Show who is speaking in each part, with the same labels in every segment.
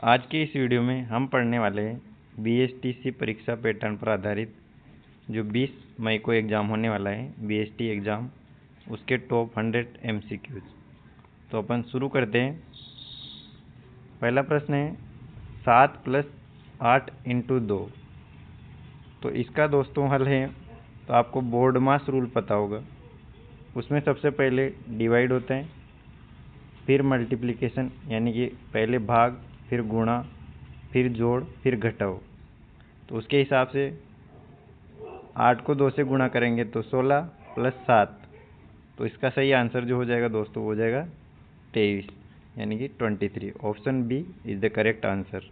Speaker 1: आज के इस वीडियो में हम पढ़ने वाले हैं बीएसटीसी परीक्षा पैटर्न पर आधारित जो 20 मई को एग्ज़ाम होने वाला है बीएसटी एग्ज़ाम, उसके टॉप 100 एमसीक्यूज। तो अपन शुरू करते हैं। पहला प्रश्न है 7 + 8 × 2। तो इसका दोस्तों हल है, तो आपको बोर्ड मास रूल पता होगा। उसमें सबसे पहले डिवाइड होता है, फिर मल्टीप्लिकेशन यानी कि पहले भाग, फिर गुणा, फिर जोड़, फिर घटाओ। तो उसके हिसाब से 8 को 2 से गुणा करेंगे तो 16 + 7। तो इसका सही आंसर जो हो जाएगा दोस्तों हो जाएगा 23 यानी कि 23। Option B is the correct answer.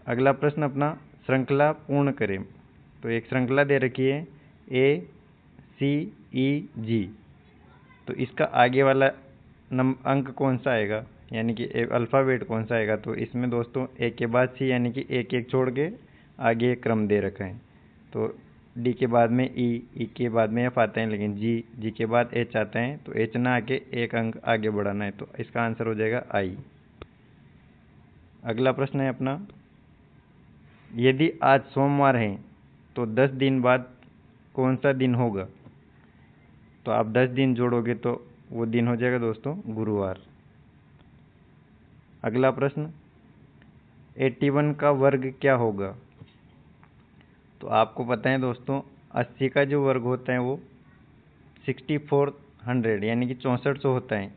Speaker 1: अगला प्रश्न अपना श्रृंखला पूर्ण करें। तो एक श्रृंखला दे रखी है ACEG। तो इसका आगे वाला अंक कौन सा आएगा यानी कि अल्फ़ाबेट कौन सा आएगा। तो इसमें दोस्तों ए के बाद सी यानी कि एक एक छोड़ के आगे एक क्रम दे रखा है। तो डी के बाद में ई के बाद में एफ आते हैं, लेकिन जी के बाद एच आता है। तो एच ना आके एक अंक आगे बढ़ाना है, तो इसका आंसर हो जाएगा आई। अगला प्रश्न है अपना, यदि आज सोमवार है तो 10 दिन बाद कौन सा दिन होगा। तो आप 10 दिन जोड़ोगे तो वो दिन हो जाएगा दोस्तों गुरुवार। अगला प्रश्न 81 का वर्ग क्या होगा। तो आपको पता है दोस्तों 80 का जो वर्ग होता है वो 6400 यानी कि 6400 होता है।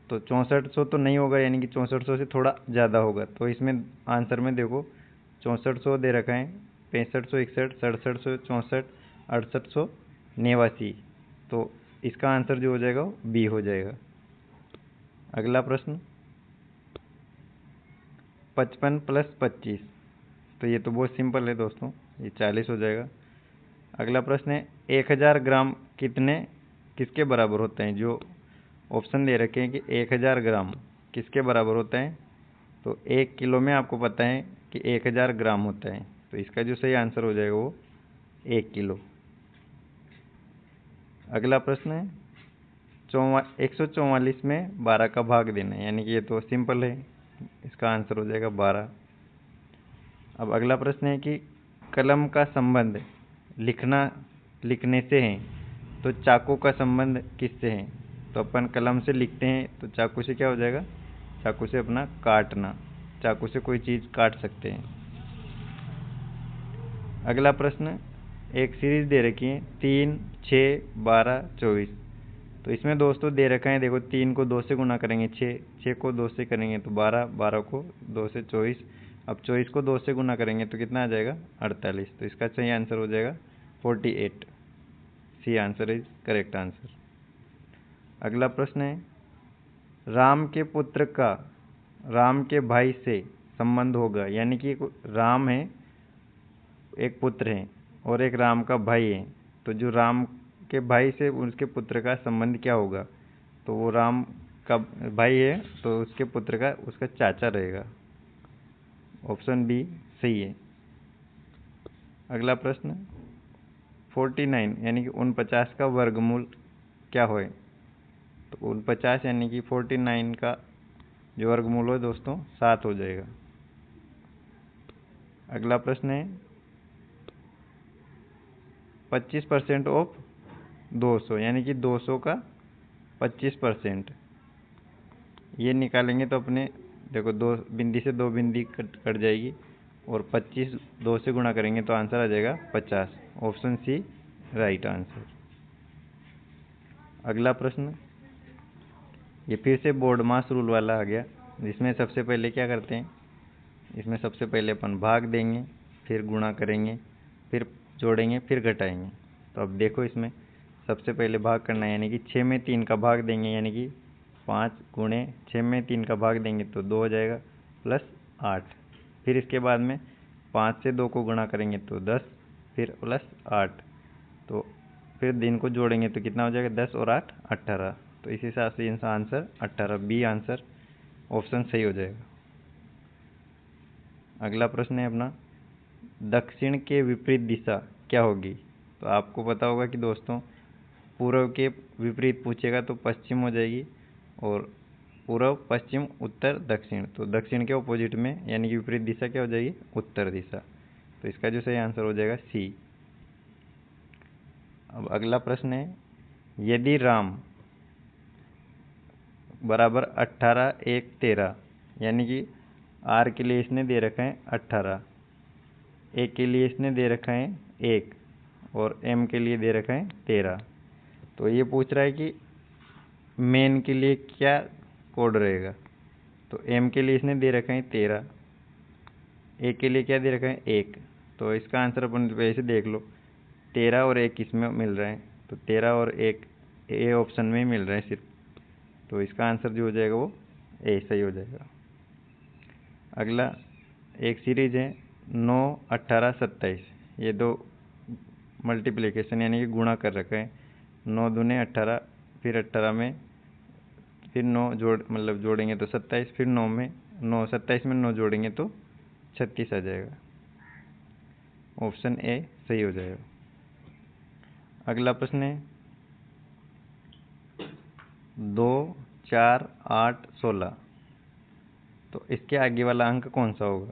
Speaker 1: तो 6400 तो नहीं होगा, यानी कि 6400 से थोड़ा ज़्यादा होगा। तो इसमें आंसर में देखो 6400 दे रखा है, 6561, 6700, 64, 6889। तो इसका आंसर जो हो जाएगा वो बी हो जाएगा। अगला प्रश्न 55 + 25। तो ये तो बहुत सिंपल है दोस्तों, ये 40 हो जाएगा। अगला प्रश्न है 1000 ग्राम किसके बराबर होते हैं। जो ऑप्शन दे रखे हैं कि 1000 ग्राम किसके बराबर होता है। तो 1 किलो में आपको पता है कि 1000 ग्राम होता है। तो इसका जो सही आंसर हो जाएगा वो 1 किलो। अगला प्रश्न है 144 में 12 का भाग देना है, यानी कि ये तो सिंपल है, इसका आंसर हो जाएगा 12। अब अगला प्रश्न है कि कलम का संबंध लिखने से है, तो चाकू का संबंध किससे है। तो अपन कलम से लिखते हैं तो चाकू से क्या हो जाएगा, चाकू से अपना काटना, चाकू से कोई चीज़ काट सकते हैं। अगला प्रश्न एक सीरीज दे रखी है 3, 6, 12, 24। तो इसमें दोस्तों दे रखा है, देखो 3 को 2 से गुना करेंगे 6 को 2 से करेंगे तो 12, 12 को 2 से 24। अब 24 को 2 से गुना करेंगे तो कितना आ जाएगा 48। तो इसका सही आंसर हो जाएगा 48। C answer is correct answer. अगला प्रश्न है राम के पुत्र का राम के भाई से संबंध होगा, यानी कि राम है, एक पुत्र है और एक राम का भाई है। तो जो राम के भाई से उसके पुत्र का संबंध क्या होगा। तो वो राम का भाई है तो उसके पुत्र का उसका चाचा रहेगा। ऑप्शन बी सही है। अगला प्रश्न 49 यानी कि 49 का वर्गमूल क्या होए। तो 49 यानी कि 49 का जो वर्गमूल हो दोस्तों 7 हो जाएगा। अगला प्रश्न है 25% ऑफ 200 यानी कि 200 का 25%। ये निकालेंगे तो अपने देखो 2 बिंदी से 2 बिंदी कट जाएगी और 25 2 से गुणा करेंगे तो आंसर आ जाएगा 50। Option C right answer. अगला प्रश्न ये फिर से बोर्ड मास रूल वाला आ गया, जिसमें सबसे पहले क्या करते हैं, इसमें सबसे पहले अपन भाग देंगे, फिर गुणा करेंगे, फिर जोड़ेंगे, फिर घटाएंगे। तो अब देखो इसमें सबसे पहले भाग करना है, यानी कि 6 में 3 का भाग देंगे, यानी कि 5 गुणे 6 में 3 का भाग देंगे तो 2 हो जाएगा +8। फिर इसके बाद में 5 से 2 को गुणा करेंगे तो 10, फिर +8। तो फिर दिन को जोड़ेंगे तो कितना हो जाएगा 10 और 8 18। तो इस हिसाब से इनका आंसर 18 बी आंसर ऑप्शन सही हो जाएगा। अगला प्रश्न है अपना दक्षिण के विपरीत दिशा क्या होगी। तो आपको पता होगा कि दोस्तों पूर्व के विपरीत पूछेगा तो पश्चिम हो जाएगी, और पूर्व, पश्चिम, उत्तर, दक्षिण। तो दक्षिण के ऑपोजिट में यानी कि विपरीत दिशा क्या हो जाएगी? उत्तर दिशा। तो इसका जो सही आंसर हो जाएगा सी। अब अगला प्रश्न है, यदि राम बराबर 18, 1, 13, यानी कि आर के लिए इसने दे रखा है 18, ए के लिए इसने दे रखा है 1 और एम के लिए दे रखा है 13। तो ये पूछ रहा है कि मेन के लिए क्या कोड रहेगा। तो एम के लिए इसने दे रखा है 13, ए के लिए क्या दे रखा है 1। तो इसका आंसर अपन वैसे देख लो, 13 और 1 इसमें मिल रहा है, तो 13 और 1 ए ऑप्शन में ही मिल रहा है सिर्फ। तो इसका आंसर जो हो जाएगा वो ए सही हो जाएगा। अगला एक सीरीज है 9, 18, 27। ये दो मल्टीप्लिकेशन यानी कि गुणा कर रखा है। 9 दूने 18, फिर 18 में फिर 9 जोड़ेंगे तो 27, फिर 9 में 9 27 में 9 जोड़ेंगे तो 36 आ जाएगा। ऑप्शन ए सही हो जाएगा। अगला प्रश्न है 2, 4, 8, 16। तो इसके आगे वाला अंक कौन सा होगा?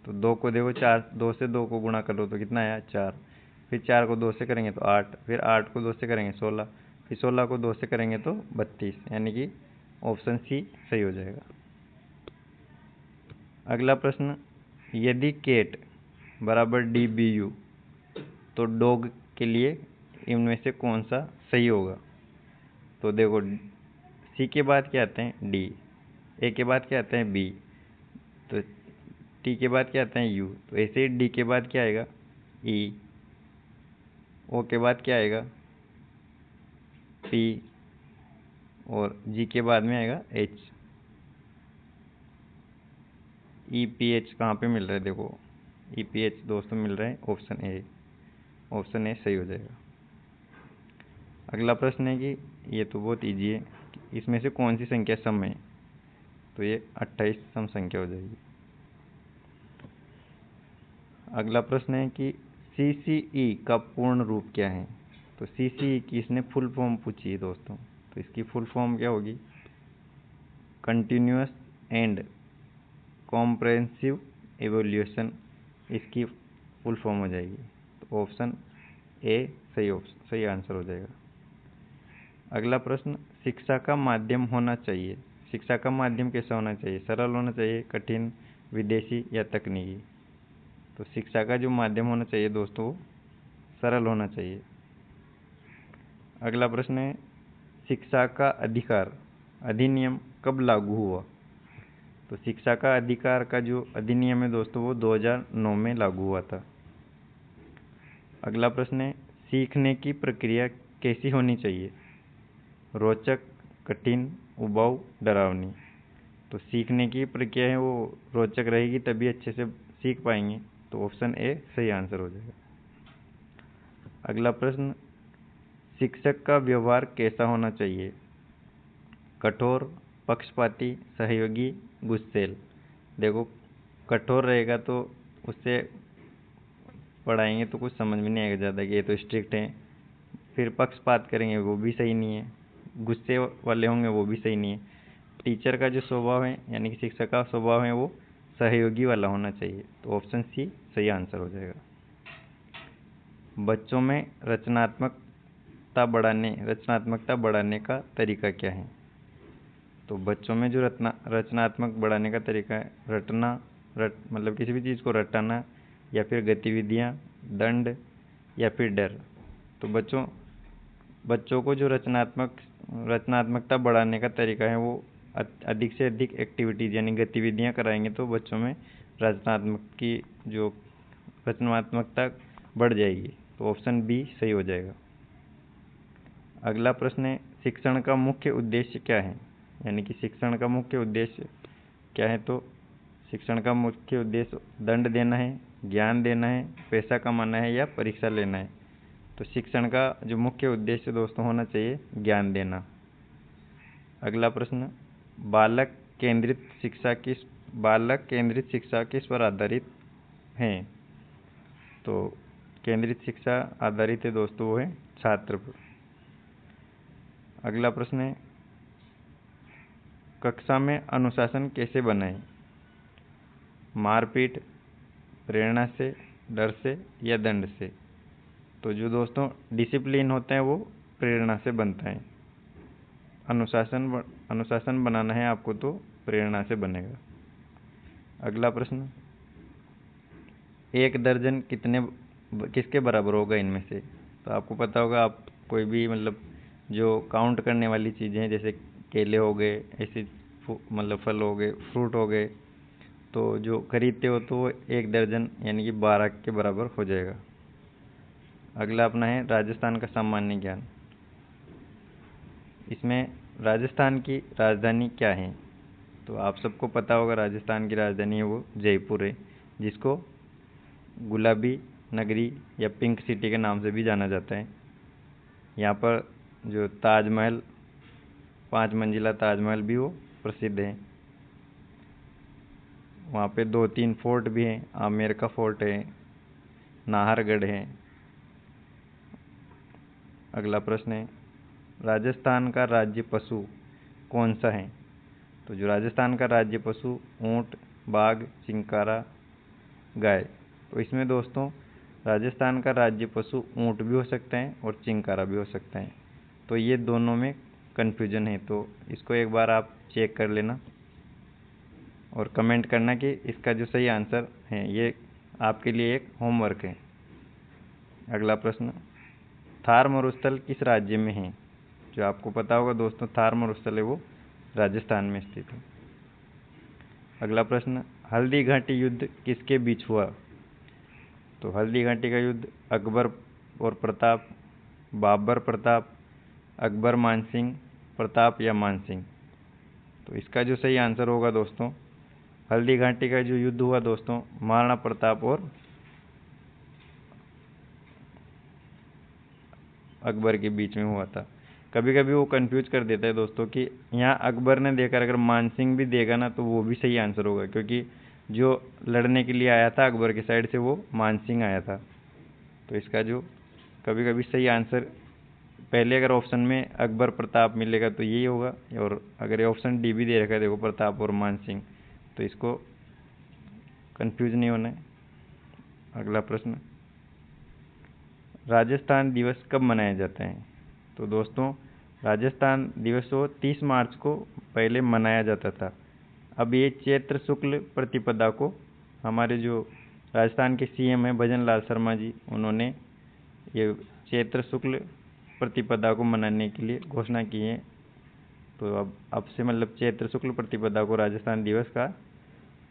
Speaker 1: तो 2 को देखो 4, 2 से 2 को गुणा करो तो कितना आया? 4। फिर 4 को 2 से करेंगे तो 8, फिर 8 को 2 से करेंगे 16, फिर 16 को 2 से करेंगे तो 32, यानी कि ऑप्शन सी सही हो जाएगा। अगला प्रश्न, यदि केट बराबर DBU तो डॉग के लिए इनमें से कौन सा सही होगा? तो देखो, सी के बाद क्या आते हैं? डी, ए के बाद क्या आते हैं? बी, तो टी के बाद क्या आता है? यू। तो ऐसे ही डी के बाद क्या आएगा? ई, ओ के बाद क्या आएगा? पी, और जी के बाद में आएगा एच। ई पी एच कहाँ पे मिल रहा है? देखो, ई पी एच दोस्तों मिल रहा है ऑप्शन ए। ऑप्शन ए सही हो जाएगा। अगला प्रश्न है कि ये तो बहुत ईजी है, इसमें से कौन सी संख्या सम है? तो ये 28 सम संख्या हो जाएगी। अगला प्रश्न है कि CCE का पूर्ण रूप क्या है? तो CCE की इसने फुल फॉर्म पूछी है दोस्तों। तो इसकी फुल फॉर्म क्या होगी? कंटिन्यूअस एंड कॉम्प्रहेंसिव एवोल्यूशन, इसकी फुल फॉर्म हो जाएगी। तो ऑप्शन ए सही आंसर हो जाएगा। अगला प्रश्न, शिक्षा का माध्यम होना चाहिए। शिक्षा का माध्यम कैसा होना चाहिए? सरल होना चाहिए, कठिन, विदेशी या तकनीकी? तो शिक्षा का जो माध्यम होना चाहिए दोस्तों वो सरल होना चाहिए। अगला प्रश्न है, शिक्षा का अधिकार अधिनियम कब लागू हुआ? तो शिक्षा का अधिकार का जो अधिनियम है दोस्तों वो 2009 में लागू हुआ था। अगला प्रश्न है, सीखने की प्रक्रिया कैसी होनी चाहिए? रोचक, कठिन, उबाऊ, डरावनी? तो सीखने की प्रक्रिया है वो रोचक रहेगी, तभी अच्छे से सीख पाएंगे। तो ऑप्शन ए सही आंसर हो जाएगा। अगला प्रश्न, शिक्षक का व्यवहार कैसा होना चाहिए? कठोर, पक्षपाती, सहयोगी, गुस्सैल? देखो, कठोर रहेगा तो उससे पढ़ाएंगे तो कुछ समझ में नहीं आएगा ज़्यादा कि ये तो स्ट्रिक्ट है। फिर पक्षपात करेंगे वो भी सही नहीं है, गुस्से वाले होंगे वो भी सही नहीं है। टीचर का जो स्वभाव है यानी कि शिक्षक का स्वभाव है वो सहयोगी वाला होना चाहिए। तो ऑप्शन सी सही आंसर हो जाएगा। बच्चों में रचनात्मकता बढ़ाने का तरीका क्या है? तो बच्चों में जो रचनात्मक बढ़ाने का तरीका है, मतलब किसी भी चीज़ को रटाना, या फिर गतिविधियाँ, दंड, या फिर डर। तो बच्चों को जो रचनात्मकता बढ़ाने का तरीका है वो अधिक से अधिक एक्टिविटीज़ यानी गतिविधियाँ कराएंगे तो बच्चों में रचनात्मकता बढ़ जाएगी। तो ऑप्शन बी सही हो जाएगा। अगला प्रश्न है, शिक्षण का मुख्य उद्देश्य क्या है? यानी कि शिक्षण का मुख्य उद्देश्य क्या है? तो शिक्षण का मुख्य उद्देश्य दंड देना है, ज्ञान देना है, पैसा कमाना है, या परीक्षा लेना है? तो शिक्षण का जो मुख्य उद्देश्य दोस्तों होना चाहिए ज्ञान देना। अगला प्रश्न, बालक केंद्रित शिक्षा किस पर आधारित है? तो केंद्रित शिक्षा आधारित है दोस्तों वो है छात्र पर। अगला प्रश्न है, कक्षा में अनुशासन कैसे बनाएं? मारपीट, प्रेरणा से, डर से या दंड से? तो जो दोस्तों डिसिप्लिन होता है वो प्रेरणा से बनता है। अनुशासन बनाना है आपको तो प्रेरणा से बनेगा। अगला प्रश्न, 1 दर्जन किसके बराबर होगा इनमें से? तो आपको पता होगा, आप कोई भी मतलब जो काउंट करने वाली चीज़ें हैं जैसे केले हो गए, ऐसे मतलब फल हो गए, फ्रूट हो गए, तो जो खरीदते हो तो वो 1 दर्जन यानी कि 12 के बराबर हो जाएगा। अगला अपना है राजस्थान का सामान्य ज्ञान। इसमें राजस्थान की राजधानी क्या है? तो आप सबको पता होगा राजस्थान की राजधानी है वो जयपुर है, जिसको गुलाबी नगरी या पिंक सिटी के नाम से भी जाना जाता है। यहाँ पर जो ताजमहल, 5 मंजिला ताजमहल भी वो प्रसिद्ध है। वहाँ पे 2-3 फोर्ट भी हैं, आमेर का फोर्ट है, नाहरगढ़ है। अगला प्रश्न है, राजस्थान का राज्य पशु कौन सा है? तो जो राजस्थान का राज्य पशु ऊँट, बाघ, चिंकारा, गाय। तो इसमें दोस्तों राजस्थान का राज्य पशु ऊँट भी हो सकता है और चिंकारा भी हो सकता है। तो ये दोनों में कन्फ्यूजन है, तो इसको एक बार आप चेक कर लेना और कमेंट करना कि इसका जो सही आंसर है। ये आपके लिए एक होमवर्क है। अगला प्रश्न, थार मरुस्थल किस राज्य में है? जो आपको पता होगा दोस्तों, थार मरुस्थल है वो राजस्थान में स्थित है। अगला प्रश्न, हल्दी घाटी युद्ध किसके बीच हुआ? तो हल्दी घाटी का युद्ध अकबर और प्रताप, बाबर प्रताप, अकबर मानसिंह प्रताप या मानसिंह? तो इसका जो सही आंसर होगा दोस्तों, हल्दी घाटी का जो युद्ध हुआ दोस्तों, महाराणा प्रताप और अकबर के बीच में हुआ था। कभी कभी वो कंफ्यूज कर देता है दोस्तों कि यहाँ अकबर ने देकर अगर मानसिंह भी देगा ना तो वो भी सही आंसर होगा, क्योंकि जो लड़ने के लिए आया था अकबर की साइड से वो मानसिंह आया था। तो इसका जो कभी कभी सही आंसर पहले अगर ऑप्शन में अकबर प्रताप मिलेगा तो यही होगा, और अगर ये ऑप्शन डी भी दे रखा है देखो प्रताप और मानसिंह, तो इसको कंफ्यूज नहीं होना है। अगला प्रश्न, राजस्थान दिवस कब मनाया जाता है? तो दोस्तों राजस्थान दिवस को 30 मार्च को पहले मनाया जाता था। अब ये चैत्र शुक्ल प्रतिपदा को हमारे जो राजस्थान के सीएम हैं भजन लाल शर्मा जी, उन्होंने ये चैत्र शुक्ल प्रतिपदा को मनाने के लिए घोषणा की है। तो अब से मतलब चैत्र शुक्ल प्रतिपदा को राजस्थान दिवस का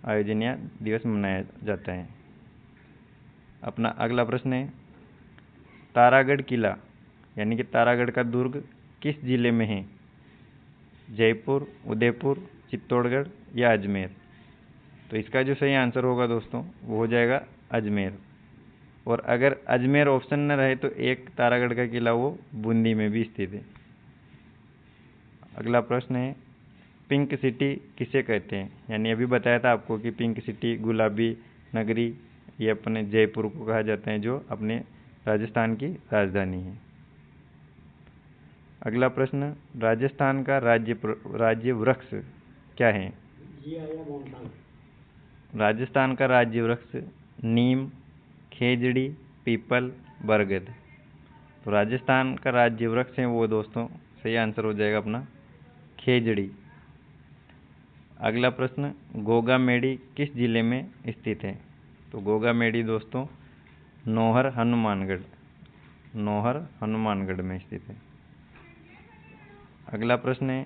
Speaker 1: आयोजन या दिवस मनाया जाता है। अपना अगला प्रश्न है, तारागढ़ किला यानी कि तारागढ़ का दुर्ग किस जिले में है? जयपुर, उदयपुर, चित्तौड़गढ़ या अजमेर? तो इसका जो सही आंसर होगा दोस्तों वो हो जाएगा अजमेर। और अगर अजमेर ऑप्शन न रहे तो एक तारागढ़ का किला वो बूंदी में भी स्थित है। अगला प्रश्न है, पिंक सिटी किसे कहते हैं? यानी अभी बताया था आपको कि पिंक सिटी, गुलाबी नगरी, ये अपने जयपुर को कहा जाता है जो अपने राजस्थान की राजधानी है। अगला प्रश्न, राजस्थान का राज्य वृक्ष क्या है? राजस्थान का राज्य वृक्ष नीम, खेजड़ी, पीपल, बरगद। तो राजस्थान का राज्य वृक्ष है वो दोस्तों सही आंसर हो जाएगा अपना खेजड़ी। अगला प्रश्न, गोगा मेडी किस जिले में स्थित है? तो गोगा मेडी दोस्तों नौहर हनुमानगढ़ में स्थित है। अगला प्रश्न है,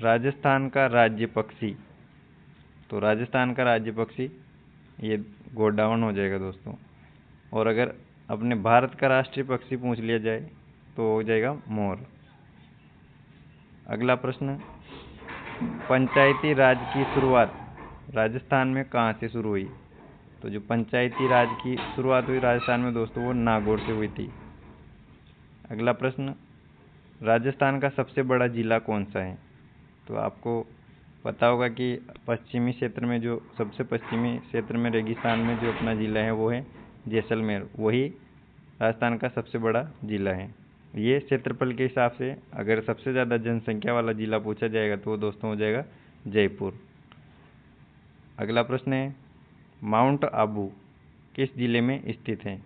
Speaker 1: राजस्थान का राज्य पक्षी। तो राजस्थान का राज्य पक्षी ये गोडावण हो जाएगा दोस्तों। और अगर अपने भारत का राष्ट्रीय पक्षी पूछ लिया जाए तो हो जाएगा मोर। अगला प्रश्न, पंचायती राज की शुरुआत राजस्थान में कहाँ से शुरू हुई? तो जो पंचायती राज की शुरुआत हुई राजस्थान में दोस्तों वो नागौर से हुई थी। अगला प्रश्न, राजस्थान का सबसे बड़ा जिला कौन सा है? तो आपको पता होगा कि पश्चिमी क्षेत्र में जो सबसे पश्चिमी क्षेत्र में रेगिस्तान में जो अपना ज़िला है वो है जैसलमेर, वही राजस्थान का सबसे बड़ा ज़िला है। ये क्षेत्रफल के हिसाब से अगर सबसे ज़्यादा जनसंख्या वाला ज़िला पूछा जाएगा तो वो दोस्तों हो जाएगा जयपुर। अगला प्रश्न है माउंट आबू किस जिले में स्थित है?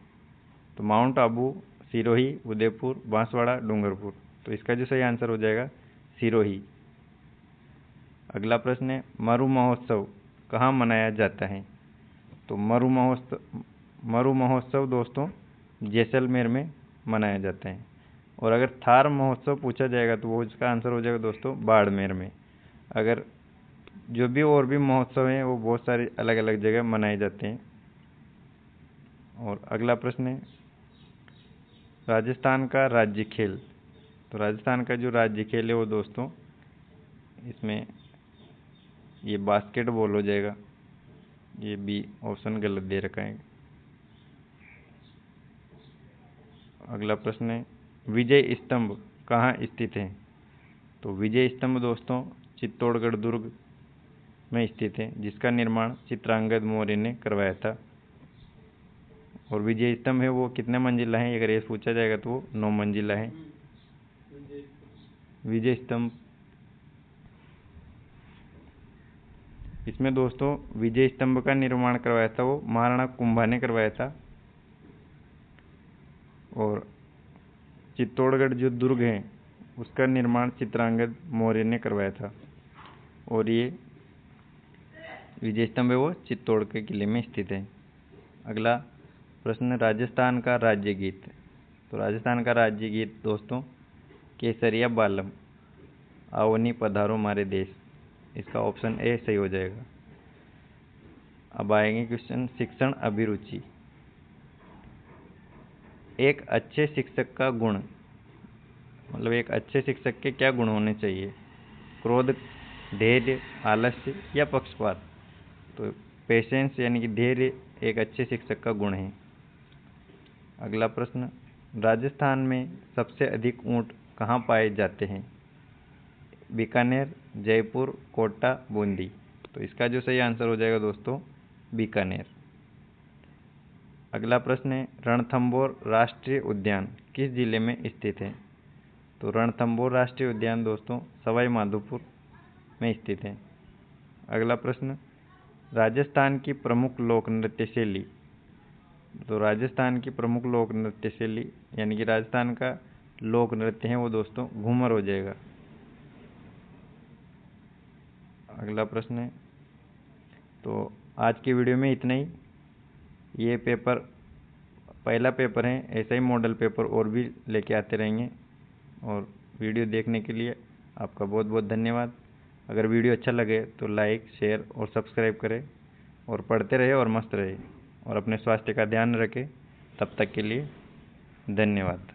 Speaker 1: तो माउंट आबू सिरोही, उदयपुर, बांसवाड़ा, डूंगरपुर। तो इसका जो सही आंसर हो जाएगा सिरोही। अगला प्रश्न है मरु महोत्सव कहाँ मनाया जाता है? तो मरु महोत्सव दोस्तों जैसलमेर में मनाया जाता है। और अगर थार महोत्सव पूछा जाएगा तो वो इसका आंसर हो जाएगा दोस्तों बाड़मेर में। अगर जो भी और भी महोत्सव हैं वो बहुत सारे अलग अलग जगह मनाए जाते हैं। और अगला प्रश्न है राजस्थान का राज्य खेल। तो राजस्थान का जो राज्य खेल है वो दोस्तों इसमें ये बास्केटबॉल हो जाएगा। ये बी ऑप्शन गलत दे रखा है। अगला प्रश्न है विजय स्तंभ कहाँ स्थित है? तो विजय स्तंभ दोस्तों चित्तौड़गढ़ दुर्ग में स्थित है, जिसका निर्माण चित्रांगद मौर्य ने करवाया था। और विजय स्तंभ है वो कितने मंजिला है? अगर ये पूछा जाएगा तो वो 9 मंजिला है विजय स्तंभ। इसमें दोस्तों विजय स्तंभ का निर्माण करवाया था वो महाराणा कुंभा ने करवाया था। और चित्तौड़गढ़ जो दुर्ग है उसका निर्माण चित्रांगद मौर्य ने करवाया था। और ये विजय स्तंभ है वो चित्तौड़ के किले में स्थित है। अगला प्रश्न राजस्थान का राज्य गीत। तो राजस्थान का राज्य गीत दोस्तों केसरिया बालम आवनी पधारो मारे देश। इसका ऑप्शन ए सही हो जाएगा। अब आएंगे क्वेश्चन शिक्षण अभिरुचि। एक अच्छे शिक्षक का गुण, मतलब एक अच्छे शिक्षक के क्या गुण होने चाहिए? क्रोध, धैर्य, आलस्य या पक्षपात। तो पेशेंस यानी कि धैर्य एक अच्छे शिक्षक का गुण है। अगला प्रश्न राजस्थान में सबसे अधिक ऊंट कहाँ पाए जाते हैं? बीकानेर, जयपुर, कोटा, बूंदी। तो इसका जो सही आंसर हो जाएगा दोस्तों बीकानेर। अगला प्रश्न है रणथंभौर राष्ट्रीय उद्यान किस जिले में स्थित है? तो रणथंभौर राष्ट्रीय उद्यान दोस्तों सवाई माधोपुर में स्थित है। अगला प्रश्न राजस्थान की प्रमुख लोक नृत्य शैली। तो राजस्थान की प्रमुख लोक नृत्य शैली यानी कि राजस्थान का लोक नृत्य है वो दोस्तों घूमर हो जाएगा। अगला प्रश्न है तो आज की वीडियो में इतना ही। ये पेपर पहला पेपर है, ऐसा ही मॉडल पेपर और भी लेके आते रहेंगे। और वीडियो देखने के लिए आपका बहुत बहुत धन्यवाद। अगर वीडियो अच्छा लगे तो लाइक, शेयर और सब्सक्राइब करें। और पढ़ते रहे और मस्त रहे और अपने स्वास्थ्य का ध्यान रखें। तब तक के लिए धन्यवाद।